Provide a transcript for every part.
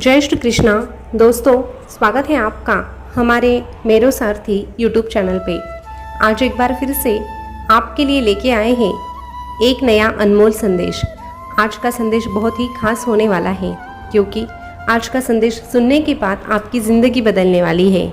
जय श्री कृष्णा। दोस्तों, स्वागत है आपका हमारे मेरो सारथी यूट्यूब चैनल पे। आज एक बार फिर से आपके लिए लेके आए हैं एक नया अनमोल संदेश। आज का संदेश बहुत ही खास होने वाला है, क्योंकि आज का संदेश सुनने के बाद आपकी ज़िंदगी बदलने वाली है।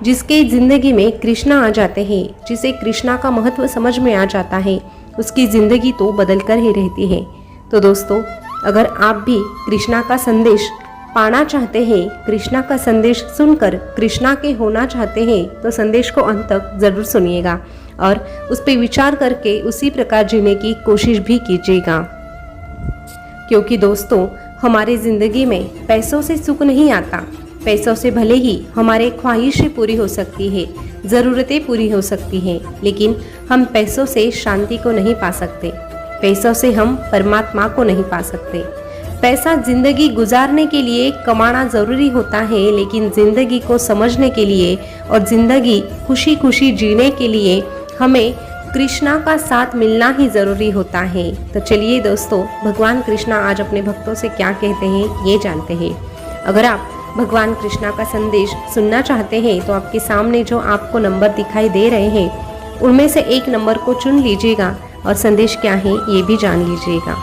जिसके ज़िंदगी में कृष्णा आ जाते हैं, जिसे कृष्णा का महत्व समझ में आ जाता है, उसकी ज़िंदगी तो बदल कर ही रहती है। तो दोस्तों, अगर आप भी कृष्णा का संदेश पाना चाहते हैं, कृष्णा का संदेश सुनकर कृष्णा के होना चाहते हैं, तो संदेश को अंत तक ज़रूर सुनिएगा और उस पर विचार करके उसी प्रकार जीने की कोशिश भी कीजिएगा। क्योंकि दोस्तों, हमारे ज़िंदगी में पैसों से सुख नहीं आता। पैसों से भले ही हमारे ख्वाहिशें पूरी हो सकती है, ज़रूरतें पूरी हो सकती हैं, लेकिन हम पैसों से शांति को नहीं पा सकते। पैसों से हम परमात्मा को नहीं पा सकते। पैसा जिंदगी गुजारने के लिए कमाना ज़रूरी होता है, लेकिन ज़िंदगी को समझने के लिए और ज़िंदगी खुशी खुशी जीने के लिए हमें कृष्णा का साथ मिलना ही ज़रूरी होता है। तो चलिए दोस्तों, भगवान कृष्णा आज अपने भक्तों से क्या कहते हैं ये जानते हैं। अगर आप भगवान कृष्णा का संदेश सुनना चाहते हैं तो आपके सामने जो आपको नंबर दिखाई दे रहे हैं, उनमें से एक नंबर को चुन लीजिएगा और संदेश क्या है ये भी जान लीजिएगा।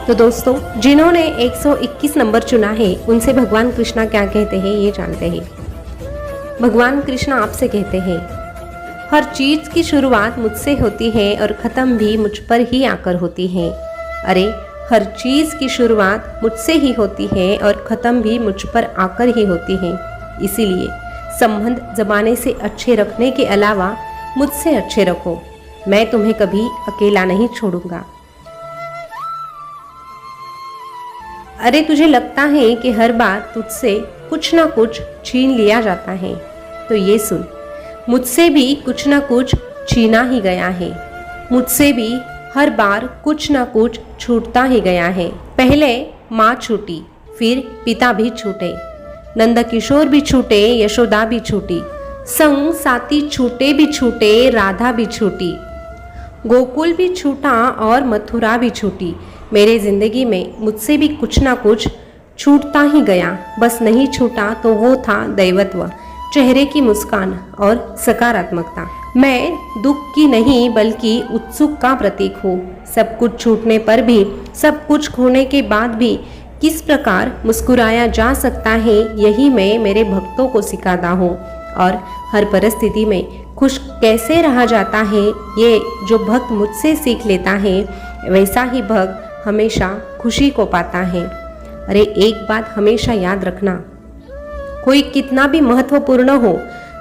तो दोस्तों, जिन्होंने 121 नंबर चुना है, उनसे भगवान कृष्णा क्या कहते हैं ये जानते हैं। भगवान कृष्णा आपसे कहते हैं, हर चीज़ की शुरुआत मुझसे होती है और ख़त्म भी मुझ पर ही आकर होती है। अरे, हर चीज़ की शुरुआत मुझसे ही होती है और ख़त्म भी मुझ पर आकर ही होती है। इसीलिए संबंध ज़माने से अच्छे रखने के अलावा मुझसे अच्छे रखो। मैं तुम्हें कभी अकेला नहीं छोड़ूंगा। अरे, तुझे लगता है कि हर बार तुझसे कुछ ना कुछ छीन लिया जाता है, तो ये सुन, मुझसे भी कुछ ना कुछ छीना ही गया है। मुझसे भी हर बार कुछ ना कुछ छूटता ही गया है। पहले माँ छूटी, फिर पिता भी छूटे, नंद किशोर भी छूटे, यशोदा भी छूटी, संग साथी छूटे भी छूटे, राधा भी छूटी, गोकुल भी छूटा और मथुरा भी छूटी। मेरे ज़िंदगी में मुझसे भी कुछ ना कुछ छूटता ही गया। बस नहीं छूटा तो वो था दैवत्व, चेहरे की मुस्कान और सकारात्मकता। मैं दुख की नहीं बल्कि उत्सुक का प्रतीक हूँ। सब कुछ छूटने पर भी, सब कुछ खोने के बाद भी किस प्रकार मुस्कुराया जा सकता है, यही मैं मेरे भक्तों को सिखाता हूँ। और हर परिस्थिति में खुश कैसे रहा जाता है, ये जो भक्त मुझसे सीख लेता है, वैसा ही भक्त हमेशा खुशी को पाता है। अरे, एक बात हमेशा याद रखना, कोई कितना भी महत्वपूर्ण हो,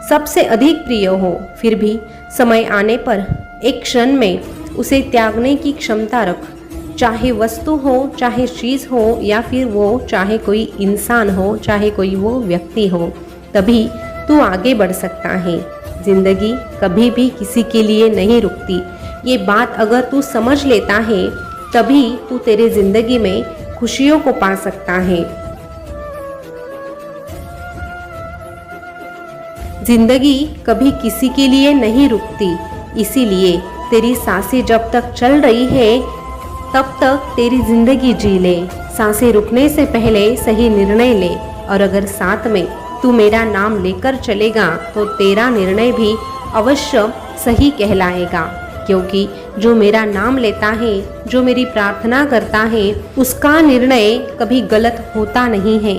सबसे अधिक प्रिय हो, फिर भी समय आने पर एक क्षण में उसे त्यागने की क्षमता रख। चाहे वस्तु हो, चाहे चीज़ हो, या फिर वो चाहे कोई इंसान हो, चाहे कोई वो व्यक्ति हो, तभी तू आगे बढ़ सकता है। जिंदगी कभी भी किसी के लिए नहीं रुकती। ये बात अगर तू समझ लेता है, तभी तू तेरे जिंदगी में खुशियों को पा सकता है। जिंदगी कभी किसी के लिए नहीं रुकती, इसीलिए तेरी सांसें जब तक चल रही है, तब तक तेरी जिंदगी जी ले। सांसें रुकने से पहले सही निर्णय ले, और अगर साथ में तू मेरा नाम लेकर चलेगा तो तेरा निर्णय भी अवश्य सही कहलाएगा। क्योंकि जो मेरा नाम लेता है, जो मेरी प्रार्थना करता है, उसका निर्णय कभी गलत होता नहीं है।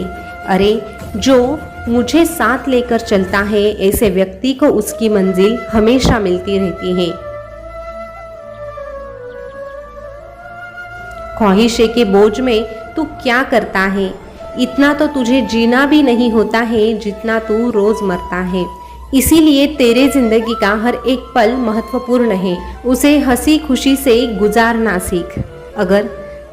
अरे, जो मुझे साथ लेकर चलता है, ऐसे व्यक्ति को उसकी मंजिल हमेशा मिलती रहती है। ख्वाहिशें के बोझ में तू क्या करता है? इतना तो तुझे जीना भी नहीं होता है जितना तू रोज मरता है। इसीलिए तेरे जिंदगी का हर एक पल महत्वपूर्ण है। उसे हंसी खुशी से गुजारना सीख। अगर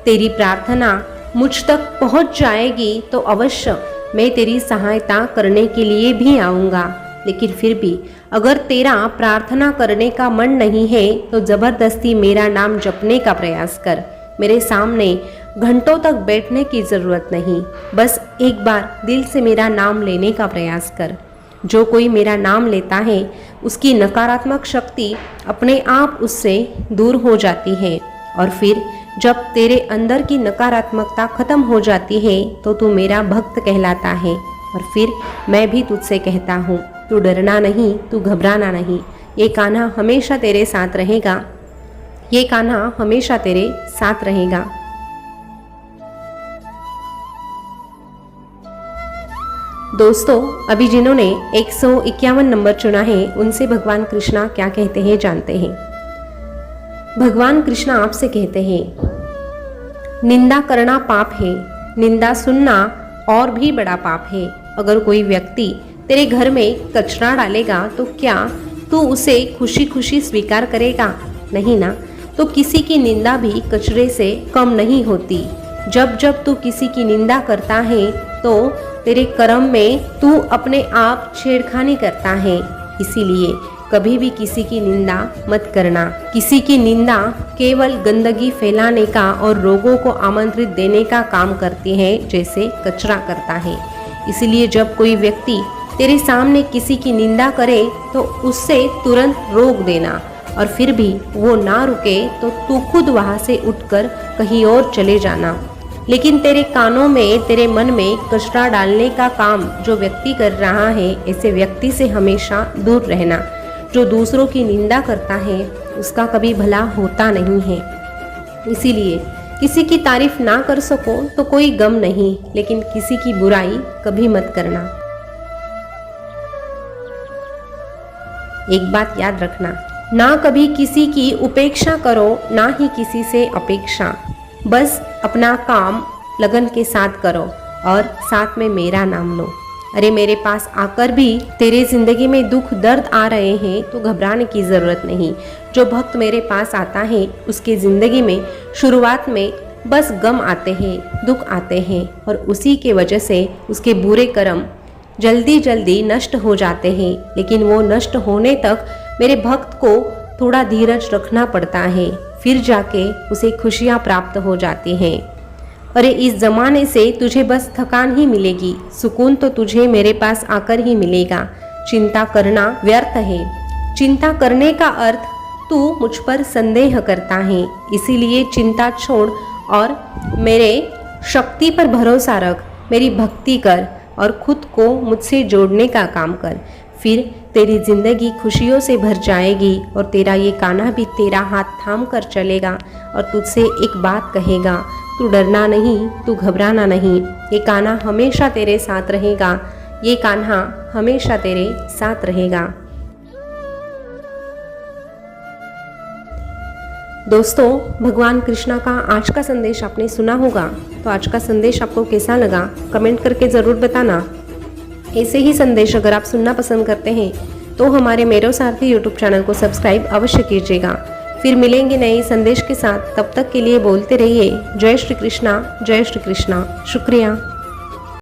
तेरी प्रार्थना मुझ तक पहुंच जाएगी तो अवश्य मैं तेरी सहायता करने के लिए भी आऊँगा। लेकिन फिर भी अगर तेरा प्रार्थना करने का मन नहीं है तो ज़बरदस्ती मेरा नाम जपने का प्रयास कर। मेरे सामने घंटों तक बैठने की ज़रूरत नहीं, बस एक बार दिल से मेरा नाम लेने का प्रयास कर। जो कोई मेरा नाम लेता है, उसकी नकारात्मक शक्ति अपने आप उससे दूर हो जाती है और फिर जब तेरे अंदर की नकारात्मकता खत्म हो जाती है तो तू मेरा भक्त कहलाता है। और फिर मैं भी तुझसे कहता हूँ, तू डरना नहीं, तू घबराना नहीं। ये कान्हा हमेशा तेरे साथ रहेगा, ये कान्हा हमेशा तेरे साथ रहेगा। दोस्तों, अभी जिन्होंने 151 नंबर चुना है उनसे भगवान कृष्णा क्या कहते हैं जानते हैं। भगवान कृष्णा आपसे कहते हैं, निंदा करना पाप है, निंदा सुनना और भी बड़ा पाप है। अगर कोई व्यक्ति तेरे घर में कचरा डालेगा तो क्या तू उसे खुशी खुशी स्वीकार करेगा? नहीं ना। तो किसी की निंदा भी कचरे से कम नहीं होती। जब जब तू किसी की निंदा करता है तो तेरे कर्म में तू अपने आप छेड़खानी करता है। इसीलिए कभी भी किसी की निंदा मत करना। किसी की निंदा केवल गंदगी फैलाने का और रोगों को आमंत्रित देने का काम करती है, जैसे कचरा करता है। इसलिए जब कोई व्यक्ति तेरे सामने किसी की निंदा करे तो उससे तुरंत रोक देना, और फिर भी वो ना रुके तो तू खुद वहाँ से उठकर कहीं और चले जाना। लेकिन तेरे कानों में, तेरे मन में कचरा डालने का काम जो व्यक्ति कर रहा है, ऐसे व्यक्ति से हमेशा दूर रहना। जो दूसरों की निंदा करता है उसका कभी भला होता नहीं है। इसीलिए किसी की तारीफ ना कर सको तो कोई गम नहीं, लेकिन किसी की बुराई कभी मत करना। एक बात याद रखना, ना कभी किसी की उपेक्षा करो, ना ही किसी से अपेक्षा। बस अपना काम लगन के साथ करो और साथ में मेरा नाम लो। अरे मेरे पास आकर भी तेरे जिंदगी में दुख दर्द आ रहे हैं तो घबराने की ज़रूरत नहीं। जो भक्त मेरे पास आता है उसके ज़िंदगी में शुरुआत में बस गम आते हैं, दुख आते हैं, और उसी के वजह से उसके बुरे कर्म जल्दी जल्दी नष्ट हो जाते हैं। लेकिन वो नष्ट होने तक मेरे भक्त को थोड़ा धीरज रखना पड़ता है, फिर जाके उसे खुशियाँ प्राप्त हो जाती हैं। अरे इस ज़माने से तुझे बस थकान ही मिलेगी, सुकून तो तुझे मेरे पास आकर ही मिलेगा। चिंता करना व्यर्थ है। चिंता करने का अर्थ तू मुझ पर संदेह करता है। इसीलिए चिंता छोड़ और मेरे शक्ति पर भरोसा रख, मेरी भक्ति कर और खुद को मुझसे जोड़ने का काम कर। फिर तेरी जिंदगी खुशियों से भर जाएगी और तेरा ये कान्हा भी तेरा हाथ थाम कर चलेगा और तुझसे एक बात कहेगा, तू डरना नहीं, तू घबराना नहीं। ये कान्हा हमेशा तेरे साथ रहेगा, ये कान्हा हमेशा तेरे साथ रहेगा। दोस्तों, भगवान कृष्णा का आज का संदेश आपने सुना होगा, तो आज का संदेश आपको कैसा लगा कमेंट करके ज़रूर बताना। ऐसे ही संदेश अगर आप सुनना पसंद करते हैं तो हमारे मेरो सारथी यूट्यूब चैनल को सब्सक्राइब अवश्य कीजिएगा। फिर मिलेंगे नए संदेश के साथ, तब तक के लिए बोलते रहिए जय श्री कृष्णा, जय श्री कृष्णा। शुक्रिया।